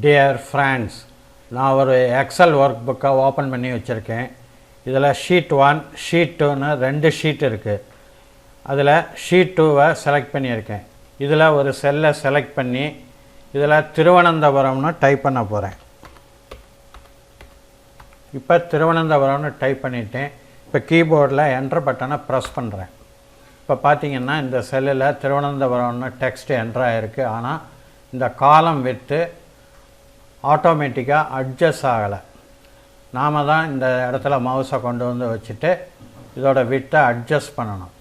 Dear friends, நான் ஒரு XL work புக்கை ஓப்பன் பண்ணி வச்சுருக்கேன். இதில் ஷீட் 1 ஷீட் 2ன்னு 2 ஷீட் இருக்குது. அதில் ஷீட் 2வை செலக்ட் பண்ணியிருக்கேன். இதில் ஒரு செல்லை செலக்ட் பண்ணி இதில் திருவனந்தபுரம்னு டைப் பண்ண போகிறேன். இப்போ திருவனந்தபுரம்னு டைப் பண்ணிட்டேன். இப்போ கீபோர்டில் என்டர் பட்டனை ப்ரெஸ் பண்ணுறேன். இப்போ பார்த்தீங்கன்னா இந்த செல்லில் திருவனந்தபுரம்னு டெக்ஸ்ட் என்டர் ஆகிருக்கு. ஆனால் இந்த காலம் விட்டு ஆட்டோமேட்டிக்காக அட்ஜஸ்ட் ஆகலை. நாம் தான் இந்த இடத்துல மவுஸை கொண்டு வந்து வச்சுட்டு இதோட விட்டை அட்ஜஸ்ட் பண்ணணும்.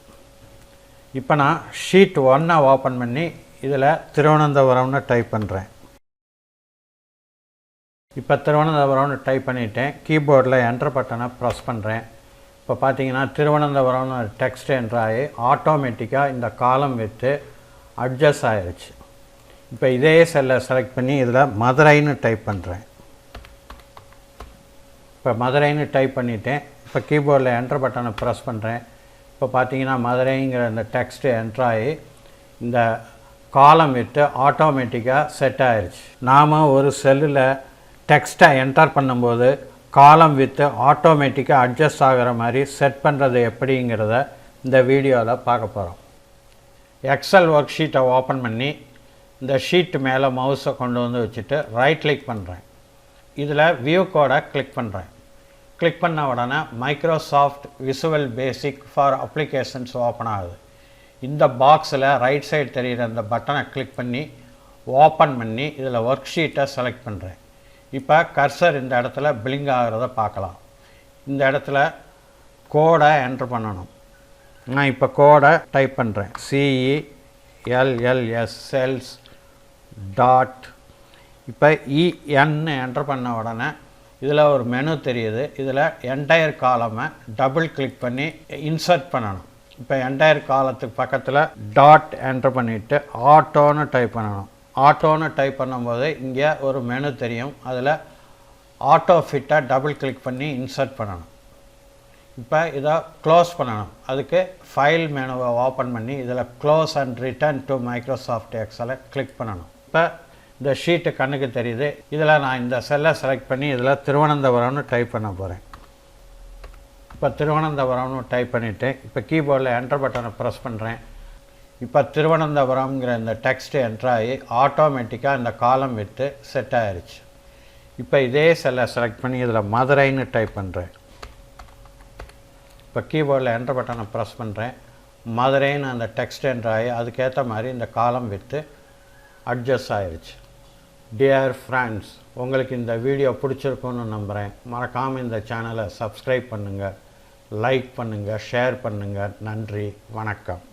இப்போ நான் ஷீட் 1 ஓப்பன் பண்ணி இதில் திருவனந்தபுரம்னு டைப் பண்ணுறேன். இப்போ திருவனந்தபுரம்னு டைப் பண்ணிவிட்டேன். கீபோர்டில் என்டர் பட்டனை ப்ரெஸ் பண்ணுறேன். இப்போ பார்த்தீங்கன்னா திருவனந்தபுரம்னு டெக்ஸ்ட் என்டர் ஆகி ஆட்டோமேட்டிக்காக இந்த காலம் விட்டு அட்ஜஸ்ட் ஆகிடுச்சு. இப்போ இதே செல்லை செலக்ட் பண்ணி இதில் மதுரைன்னு டைப் பண்ணுறேன். இப்போ மதுரைன்னு டைப் பண்ணிவிட்டேன். இப்போ கீபோர்டில் என்டர் பட்டனை ப்ரெஸ் பண்ணுறேன். இப்போ பார்த்தீங்கன்னா மதுரைங்கிற இந்த டெக்ஸ்ட்டு என்டர் ஆகி இந்த காலம் விட்டு ஆட்டோமேட்டிக்காக செட் ஆகிடுச்சு. நாம் ஒரு செல்லில் டெக்ஸ்ட்டை என்டர் பண்ணும்போது காலம் வித்து ஆட்டோமேட்டிக்காக அட்ஜஸ்ட் ஆகிற மாதிரி செட் பண்ணுறது எப்படிங்கிறத இந்த வீடியோவில் பார்க்க போகிறோம். எக்ஸல் ஒர்க் ஷீட்டை ஓப்பன் பண்ணி இந்த ஷீட் மேலே மவுஸை கொண்டு வந்து வச்சுட்டு ரைட் கிளிக் பண்ணுறேன். இதில் வியூ கோடை கிளிக் பண்ணுறேன். கிளிக் பண்ண உடனே Microsoft visual basic for applications open ஆகுது. இந்த பாக்ஸில் ரைட் சைடு தெரிகிற இந்த பட்டனை கிளிக் பண்ணி ஓப்பன் பண்ணி இதில் ஒர்க் ஷீட்டை செலக்ட் பண்ணுறேன். இப்போ கர்சர் இந்த இடத்துல பிளிங்க் ஆகிறத பார்க்கலாம். இந்த இடத்துல கோடை என்ட்ரு பண்ணணும். நான் இப்போ கோடை டைப் பண்ணுறேன். CELLS cells dot. இப்போ EN என்டர் பண்ண உடனே இதில் ஒரு மெனு தெரியுது. இதில் என்டையர் காலமை டபுள் கிளிக் பண்ணி இன்சர்ட் பண்ணணும். இப்போ என்டையர் காலத்துக்கு பக்கத்தில் டாட் என்டர் பண்ணிவிட்டு ஆட்டோன்னு டைப் பண்ணணும். ஆட்டோன்னு டைப் பண்ணும்போது இங்கே ஒரு மெனு தெரியும். அதில் ஆட்டோ ஃபிட்டை டபுள் கிளிக் பண்ணி இன்சர்ட் பண்ணணும். இப்போ இதை க்ளோஸ் பண்ணணும். அதுக்கு ஃபைல் மெனுவை ஓப்பன் பண்ணி இதில் close and return to Microsoft எக்ஸலை கிளிக் பண்ணணும். இப்போ இந்த ஷீட்டு கண்ணுக்கு தெரியுது. இதில் நான் இந்த செல்லை செலக்ட் பண்ணி இதில் திருவனந்தபுரம்னு டைப் பண்ண போகிறேன். இப்போ திருவனந்தபுரம்னு டைப் பண்ணிவிட்டேன். இப்போ கீபோர்டில் என்டர் பட்டனை ப்ரெஸ் பண்ணுறேன். இப்போ திருவனந்தபுரம்ங்கிற இந்த டெக்ஸ்ட் என்டர் ஆகி ஆட்டோமேட்டிக்காக இந்த காலம் விட்டு செட் ஆகிடுச்சு. இப்போ இதே செல்லை செலக்ட் பண்ணி இதில் மதுரைன்னு டைப் பண்ணுறேன். இப்போ கீபோர்டில் என்டர் பட்டனை ப்ரெஸ் பண்ணுறேன். மதுரைன்னு அந்த டெக்ஸ்ட் என்டர் ஆகி அதுக்கேற்ற மாதிரி இந்த காலம் விட்டு அட்ஜஸ்ட் ஆகிடுச்சு. டியர் ஃப்ரெண்ட்ஸ், உங்களுக்கு இந்த வீடியோ பிடிச்சிருக்குன்னு நம்புகிறேன். மறக்காமல் இந்த சேனலை சப்ஸ்கிரைப் பண்ணுங்கள், லைக் பண்ணுங்கள், ஷேர் பண்ணுங்கள். நன்றி, வணக்கம்.